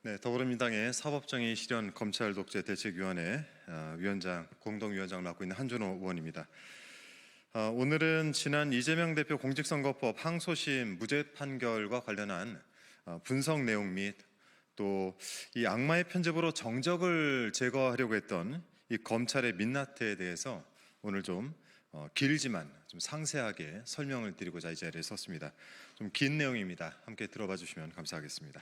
네, 더불어민주당의 사법정의 실현 검찰 독재 대책위원회 위원장 공동위원장을 맡고 있는 한준호 의원입니다. 오늘은 지난 이재명 대표 공직선거법 항소심 무죄 판결과 관련한 분석 내용 및 또 이 악마의 편집으로 정적을 제거하려고 했던 이 검찰의 민낯에 대해서 오늘 좀 길지만 좀 상세하게 설명을 드리고자 이 자리에 섰습니다. 좀 긴 내용입니다. 함께 들어봐 주시면 감사하겠습니다.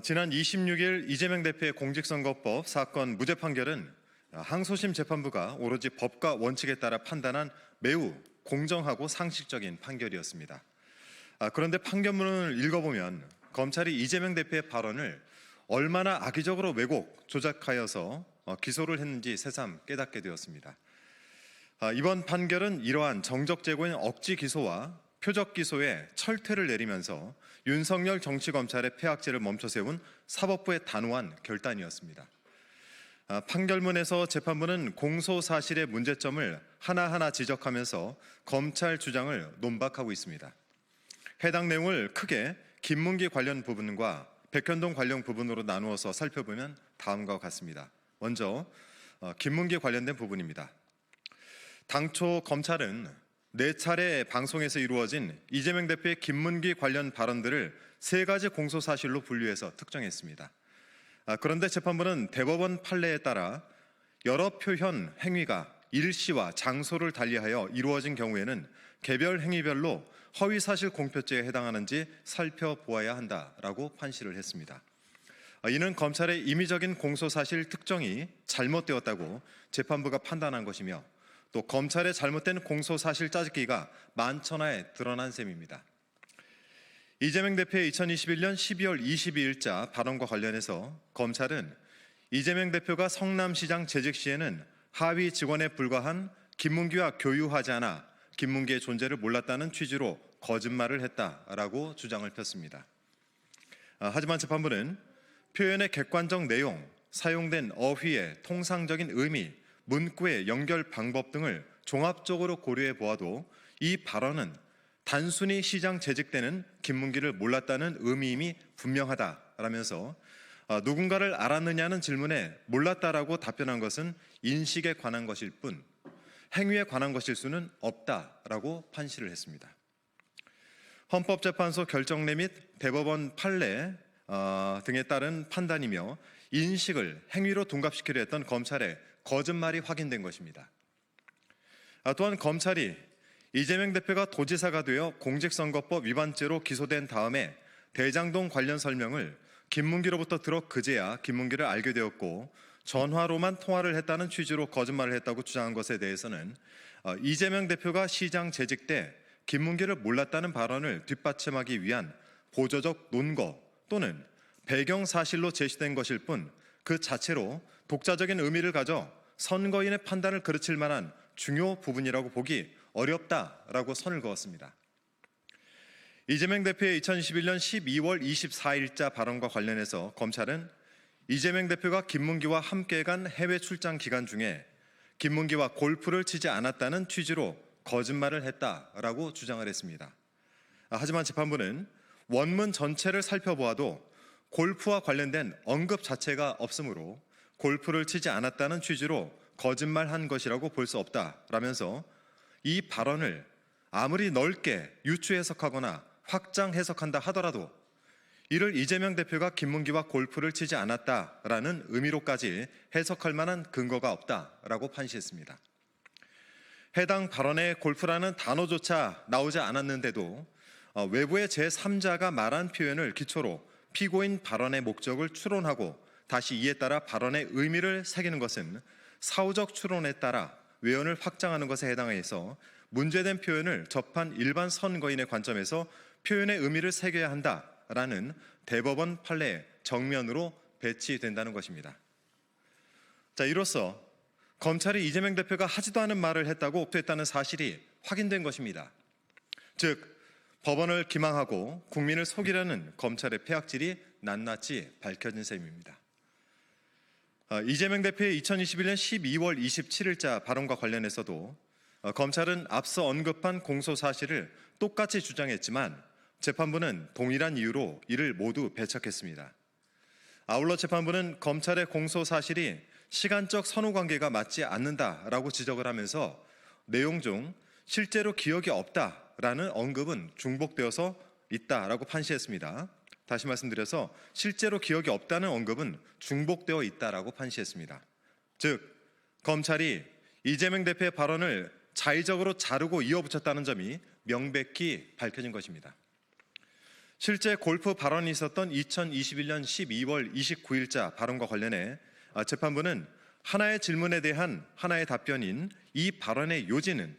지난 26일 이재명 대표의 공직선거법 사건 무죄 판결은 항소심 재판부가 오로지 법과 원칙에 따라 판단한 매우 공정하고 상식적인 판결이었습니다. 그런데 판결문을 읽어보면 검찰이 이재명 대표의 발언을 얼마나 악의적으로 왜곡, 조작하여서 기소를 했는지 새삼 깨닫게 되었습니다. 이번 판결은 이러한 정적 제고인 억지 기소와 표적 기소에 철퇴를 내리면서 윤석열 정치검찰의 폐악질을 멈춰 세운 사법부의 단호한 결단이었습니다. 판결문에서 재판부는 공소 사실의 문제점을 하나하나 지적하면서 검찰 주장을 논박하고 있습니다. 해당 내용을 크게 김문기 관련 부분과 백현동 관련 부분으로 나누어서 살펴보면 다음과 같습니다. 먼저 김문기 관련된 부분입니다. 당초 검찰은 4차례 방송에서 이루어진 이재명 대표의 김문기 관련 발언들을 3가지 공소 사실로 분류해서 특정했습니다. 그런데 재판부는 대법원 판례에 따라 여러 표현 행위가 일시와 장소를 달리하여 이루어진 경우에는 개별 행위별로 허위사실 공표죄에 해당하는지 살펴보아야 한다라고 판시를 했습니다. 이는 검찰의 임의적인 공소사실 특정이 잘못되었다고 재판부가 판단한 것이며 또 검찰의 잘못된 공소사실 짜집기가 만천하에 드러난 셈입니다. 이재명 대표의 2021년 12월 22일자 발언과 관련해서 검찰은 이재명 대표가 성남시장 재직 시에는 하위 직원에 불과한 김문기와 교유하지 않아 김문기의 존재를 몰랐다는 취지로 거짓말을 했다라고 주장을 폈습니다. 하지만 재판부는 표현의 객관적 내용, 사용된 어휘의 통상적인 의미, 문구의 연결 방법 등을 종합적으로 고려해 보아도 이 발언은 단순히 시장 재직 때는 김문기를 몰랐다는 의미임이 분명하다라면서 누군가를 알았느냐는 질문에 몰랐다라고 답변한 것은 인식에 관한 것일 뿐 행위에 관한 것일 수는 없다라고 판시를 했습니다. 헌법재판소 결정내 및 대법원 판례 등에 따른 판단이며 인식을 행위로 둔갑시키려 했던 검찰의 거짓말이 확인된 것입니다. 또한 검찰이 이재명 대표가 도지사가 되어 공직선거법 위반죄로 기소된 다음에 대장동 관련 설명을 김문기로부터 들어 그제야 김문기를 알게 되었고 전화로만 통화를 했다는 취지로 거짓말을 했다고 주장한 것에 대해서는 이재명 대표가 시장 재직 때 김문기를 몰랐다는 발언을 뒷받침하기 위한 보조적 논거 또는 배경 사실로 제시된 것일 뿐 그 자체로 독자적인 의미를 가져 선거인의 판단을 그르칠 만한 중요 부분이라고 보기 어렵다라고 선을 그었습니다. 이재명 대표의 2021년 12월 24일자 발언과 관련해서 검찰은 이재명 대표가 김문기와 함께 간 해외 출장 기간 중에 김문기와 골프를 치지 않았다는 취지로 거짓말을 했다라고 주장을 했습니다. 하지만 재판부는 원문 전체를 살펴보아도 골프와 관련된 언급 자체가 없으므로 골프를 치지 않았다는 취지로 거짓말한 것이라고 볼 수 없다라면서 이 발언을 아무리 넓게 유추 해석하거나 확장 해석한다 하더라도 이를 이재명 대표가 김문기와 골프를 치지 않았다라는 의미로까지 해석할 만한 근거가 없다라고 판시했습니다. 해당 발언에 골프라는 단어조차 나오지 않았는데도 외부의 제3자가 말한 표현을 기초로 피고인 발언의 목적을 추론하고 다시 이에 따라 발언의 의미를 새기는 것은 사후적 추론에 따라 외연을 확장하는 것에 해당해서 문제된 표현을 접한 일반 선거인의 관점에서 표현의 의미를 새겨야 한다라는 대법원 판례의 정면으로 배치된다는 것입니다. 이로써 검찰이 이재명 대표가 하지도 않은 말을 했다고 옥토했다는 사실이 확인된 것입니다. 즉 법원을 기망하고 국민을 속이려는 검찰의 폐악질이 낱낱이 밝혀진 셈입니다. 이재명 대표의 2021년 12월 27일자 발언과 관련해서도 검찰은 앞서 언급한 공소 사실을 똑같이 주장했지만 재판부는 동일한 이유로 이를 모두 배척했습니다. 아울러 재판부는 검찰의 공소 사실이 시간적 선후 관계가 맞지 않는다라고 지적을 하면서 내용 중 실제로 기억이 없다라는 언급은 중복되어서 있다라고 판시했습니다. 다시 말씀드려서 실제로 기억이 없다는 언급은 중복되어 있다라고 판시했습니다. 즉, 검찰이 이재명 대표의 발언을 자의적으로 자르고 이어붙였다는 점이 명백히 밝혀진 것입니다. 실제 골프 발언이 있었던 2021년 12월 29일자 발언과 관련해 재판부는 하나의 질문에 대한 하나의 답변인 이 발언의 요지는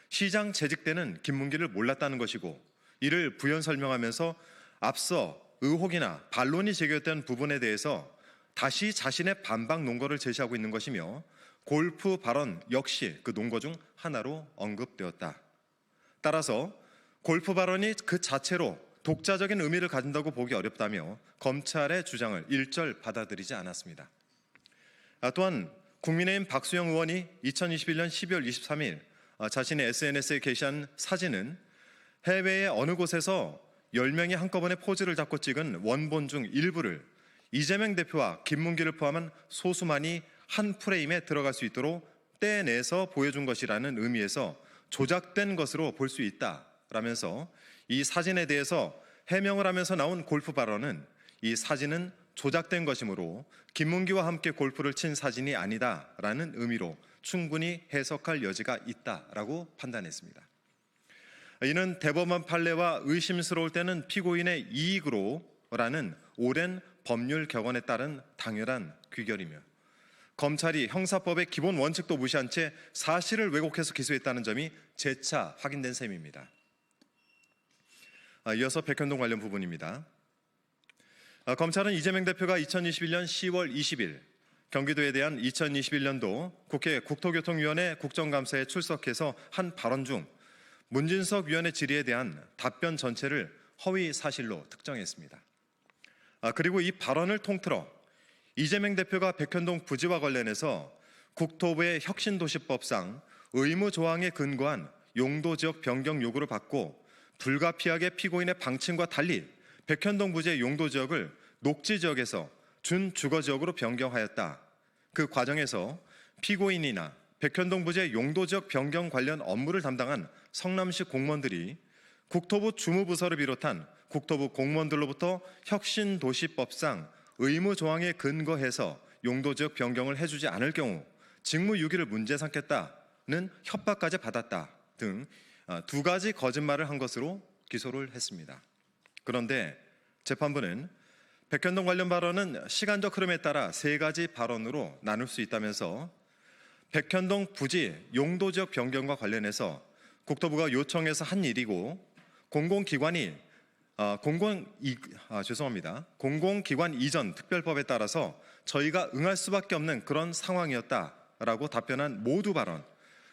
시장 재직 때는 김문기를 몰랐다는 것이고, 이를 부연 설명하면서 앞서 의혹이나 반론이 제기됐던 부분에 대해서 다시 자신의 반박 논거를 제시하고 있는 것이며, 골프 발언 역시 그 논거 중 하나로 언급되었다. 따라서 골프 발언이 그 자체로 독자적인 의미를 가진다고 보기 어렵다며 검찰의 주장을 일절 받아들이지 않았습니다. 또한 국민의힘 박수영 의원이 2021년 12월 23일 자신의 SNS에 게시한 사진은 해외의 어느 곳에서 10명이 한꺼번에 포즈를 잡고 찍은 원본 중 일부를 이재명 대표와 김문기를 포함한 소수만이 한 프레임에 들어갈 수 있도록 떼내서 보여준 것이라는 의미에서 조작된 것으로 볼 수 있다라면서 이 사진에 대해서 해명을 하면서 나온 골프 발언은 이 사진은 조작된 것이므로 김문기와 함께 골프를 친 사진이 아니다라는 의미로 충분히 해석할 여지가 있다라고 판단했습니다. 이는 대법원 판례와 의심스러울 때는 피고인의 이익으로라는 오랜 법률 격언에 따른 당연한 귀결이며, 검찰이 형사법의 기본 원칙도 무시한 채 사실을 왜곡해서 기소했다는 점이 재차 확인된 셈입니다. 이어서 백현동 관련 부분입니다. 검찰은 이재명 대표가 2021년 10월 20일 경기도에 대한 2021년도 국회 국토교통위원회 국정감사에 출석해서 한 발언 중 문진석 위원의 질의에 대한 답변 전체를 허위 사실로 특정했습니다. 그리고 이 발언을 통틀어 이재명 대표가 백현동 부지와 관련해서 국토부의 혁신도시법상 의무 조항에 근거한 용도지역 변경 요구를 받고 불가피하게 피고인의 방침과 달리 백현동 부지의 용도지역을 녹지지역에서 준주거지역으로 변경하였다. 그 과정에서 피고인이나 백현동 부지의 용도지역 변경 관련 업무를 담당한 성남시 공무원들이 국토부 주무부서를 비롯한 국토부 공무원들로부터 혁신도시법상 의무 조항에 근거해서 용도지역 변경을 해주지 않을 경우 직무유기를 문제 삼겠다는 협박까지 받았다 등 두 가지 거짓말을 한 것으로 기소를 했습니다. 그런데 재판부는 백현동 관련 발언은 시간적 흐름에 따라 세 가지 발언으로 나눌 수 있다면서 백현동 부지 용도지역 변경과 관련해서 국토부가 요청해서 한 일이고 공공기관 이전 특별법에 따라서 저희가 응할 수밖에 없는 그런 상황이었다라고 답변한 모두 발언,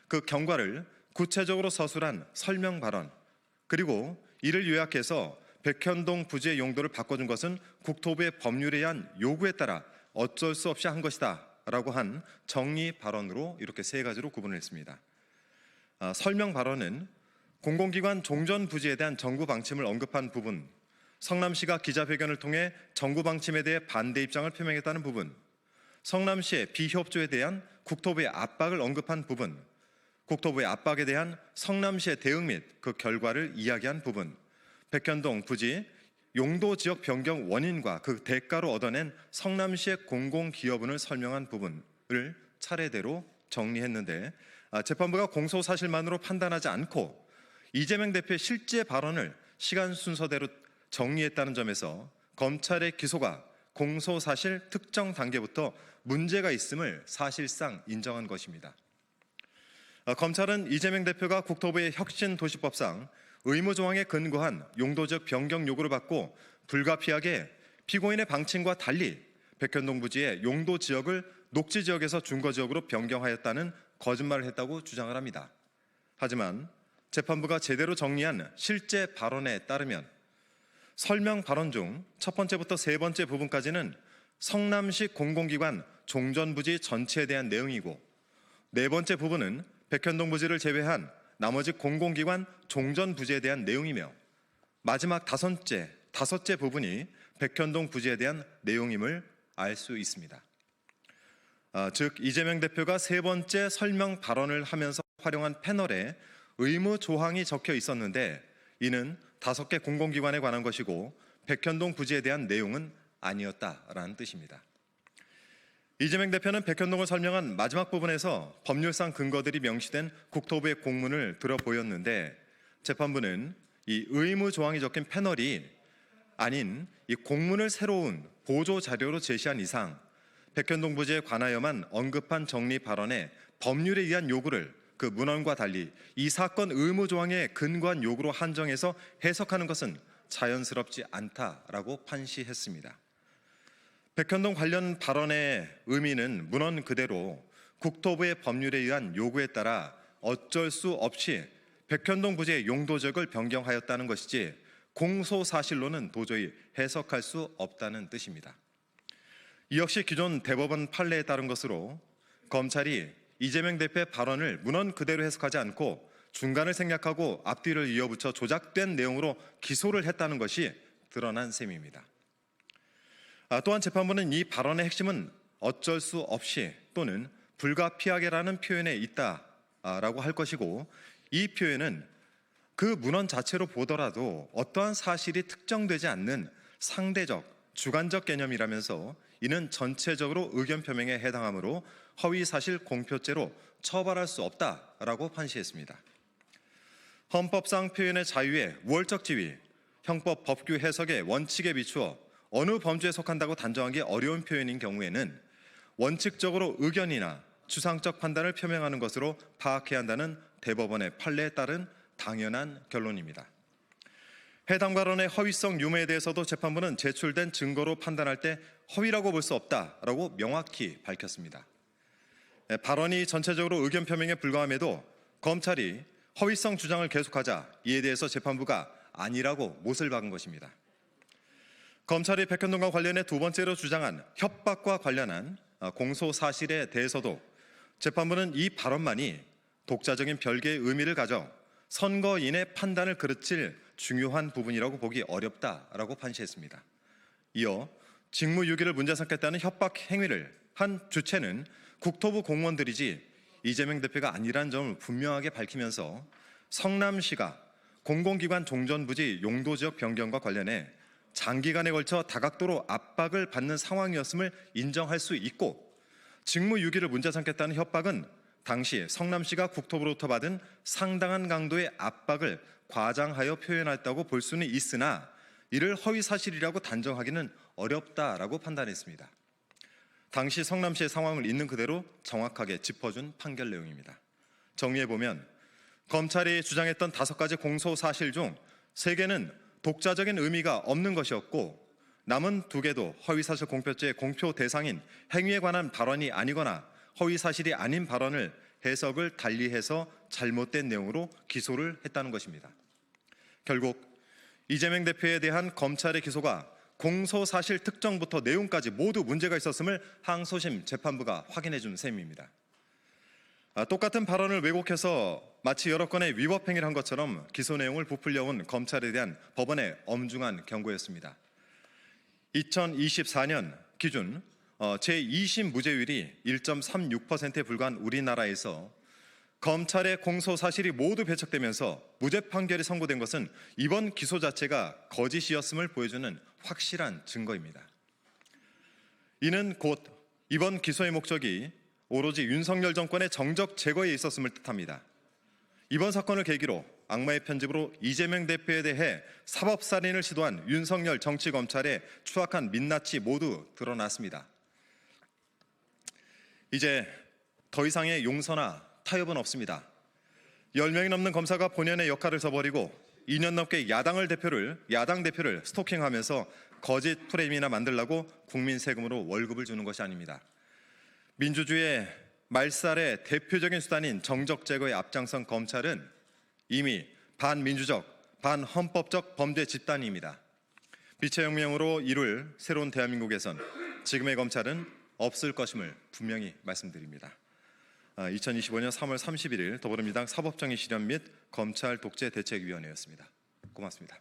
그 경과를 구체적으로 서술한 설명 발언, 그리고 이를 요약해서 백현동 부지의 용도를 바꿔준 것은 국토부의 법률에 의한 요구에 따라 어쩔 수 없이 한 것이다 라고 한 정의 발언으로 이렇게 세 가지로 구분을 했습니다. 설명 발언은 공공기관 종전 부지에 대한 정부 방침을 언급한 부분, 성남시가 기자회견을 통해 정부 방침에 대해 반대 입장을 표명했다는 부분, 성남시의 비협조에 대한 국토부의 압박을 언급한 부분, 국토부의 압박에 대한 성남시의 대응 및 그 결과를 이야기한 부분, 백현동 부지 용도지역 변경 원인과 그 대가로 얻어낸 성남시의 공공기여분을 설명한 부분을 차례대로 정리했는데, 재판부가 공소 사실만으로 판단하지 않고 이재명 대표의 실제 발언을 시간 순서대로 정리했다는 점에서 검찰의 기소가 공소 사실 특정 단계부터 문제가 있음을 사실상 인정한 것입니다. 검찰은 이재명 대표가 국토부의 혁신도시법상 의무 조항에 근거한 용도적 변경 요구를 받고 불가피하게 피고인의 방침과 달리 백현동 부지의 용도 지역을 녹지 지역에서 준거 지역으로 변경하였다는 거짓말을 했다고 주장을 합니다. 하지만 재판부가 제대로 정리한 실제 발언에 따르면 설명 발언 중 첫 번째부터 세 번째 부분까지는 성남시 공공기관 종전부지 전체에 대한 내용이고, 네 번째 부분은 백현동 부지를 제외한 나머지 공공기관 종전부지에 대한 내용이며, 마지막 다섯째 부분이 백현동 부지에 대한 내용임을 알 수 있습니다. 즉 이재명 대표가 세 번째 설명 발언을 하면서 활용한 패널에 의무 조항이 적혀 있었는데 이는 5개 공공기관에 관한 것이고 백현동 부지에 대한 내용은 아니었다라는 뜻입니다. 이재명 대표는 백현동을 설명한 마지막 부분에서 법률상 근거들이 명시된 국토부의 공문을 들어 보였는데 재판부는 이 의무 조항이 적힌 패널이 아닌 이 공문을 새로운 보조 자료로 제시한 이상 백현동 부지에 관하여만 언급한 정리 발언에 법률에 의한 요구를 그 문헌과 달리 이 사건 의무 조항에 근거한 요구로 한정해서 해석하는 것은 자연스럽지 않다라고 판시했습니다. 백현동 관련 발언의 의미는 문헌 그대로 국토부의 법률에 의한 요구에 따라 어쩔 수 없이 백현동 부지의 용도 지역을 변경하였다는 것이지 공소사실로는 도저히 해석할 수 없다는 뜻입니다. 이 역시 기존 대법원 판례에 따른 것으로 검찰이 이재명 대표의 발언을 문헌 그대로 해석하지 않고 중간을 생략하고 앞뒤를 이어붙여 조작된 내용으로 기소를 했다는 것이 드러난 셈입니다. 또한 재판부는 이 발언의 핵심은 어쩔 수 없이 또는 불가피하게라는 표현에 있다라고 할 것이고 이 표현은 그 문헌 자체로 보더라도 어떠한 사실이 특정되지 않는 상대적, 주관적 개념이라면서 이는 전체적으로 의견 표명에 해당하므로 허위사실 공표죄로 처벌할 수 없다라고 판시했습니다. 헌법상 표현의 자유의 우월적 지위, 형법 법규 해석의 원칙에 비추어 어느 범죄에 속한다고 단정하기 어려운 표현인 경우에는 원칙적으로 의견이나 추상적 판단을 표명하는 것으로 파악해야 한다는 대법원의 판례에 따른 당연한 결론입니다. 해당 발언의 허위성 유무에 대해서도 재판부는 제출된 증거로 판단할 때 허위라고 볼 수 없다라고 명확히 밝혔습니다. 발언이 전체적으로 의견 표명에 불과함에도 검찰이 허위성 주장을 계속하자 이에 대해서 재판부가 아니라고 못을 박은 것입니다. 검찰이 백현동과 관련해 두 번째로 주장한 협박과 관련한 공소 사실에 대해서도 재판부는 이 발언만이 독자적인 별개의 의미를 가져 선거인의 판단을 그르칠 중요한 부분이라고 보기 어렵다라고 판시했습니다. 이어 직무유기를 문제 삼겠다는 협박 행위를 한 주체는 국토부 공무원들이지 이재명 대표가 아니라는 점을 분명하게 밝히면서 성남시가 공공기관 종전부지 용도지역 변경과 관련해 장기간에 걸쳐 다각도로 압박을 받는 상황이었음을 인정할 수 있고 직무유기를 문제 삼겠다는 협박은 당시 성남시가 국토부로부터 받은 상당한 강도의 압박을 과장하여 표현했다고 볼 수는 있으나 이를 허위사실이라고 단정하기는 어렵다라고 판단했습니다. 당시 성남시의 상황을 있는 그대로 정확하게 짚어준 판결 내용입니다. 정리해보면 검찰이 주장했던 5가지 공소사실 중 3개는 독자적인 의미가 없는 것이었고 남은 2개도 허위사실 공표죄의 공표 대상인 행위에 관한 발언이 아니거나 허위사실이 아닌 발언을 해석을 달리해서 잘못된 내용으로 기소를 했다는 것입니다. 결국 이재명 대표에 대한 검찰의 기소가 공소사실 특정부터 내용까지 모두 문제가 있었음을 항소심 재판부가 확인해 준 셈입니다. 똑같은 발언을 왜곡해서 마치 여러 건의 위법 행위를 한 것처럼 기소 내용을 부풀려온 검찰에 대한 법원의 엄중한 경고였습니다. 2024년 기준 제2심 무죄율이 1.36%에 불과한 우리나라에서 검찰의 공소사실이 모두 배척되면서 무죄 판결이 선고된 것은 이번 기소 자체가 거짓이었음을 보여주는 확실한 증거입니다. 이는 곧 이번 기소의 목적이 오로지 윤석열 정권의 정적 제거에 있었음을 뜻합니다. 이번 사건을 계기로 악마의 편집으로 이재명 대표에 대해 사법살인을 시도한 윤석열 정치검찰의 추악한 민낯이 모두 드러났습니다. 이제 더 이상의 용서나 타협은 없습니다. 10명이 넘는 검사가 본연의 역할을 저버리고 2년 넘게 야당 대표를 스토킹하면서 거짓 프레임이나 만들라고 국민 세금으로 월급을 주는 것이 아닙니다. 민주주의의 말살의 대표적인 수단인 정적 제거에 앞장선 검찰은 이미 반민주적, 반헌법적 범죄 집단입니다. 빛의 혁명으로 이룰 새로운 대한민국에선 지금의 검찰은 없을 것임을 분명히 말씀드립니다. 2025년 3월 31일 더불어민주당 사법정의 실현 및 검찰 독재 대책위원회였습니다. 고맙습니다.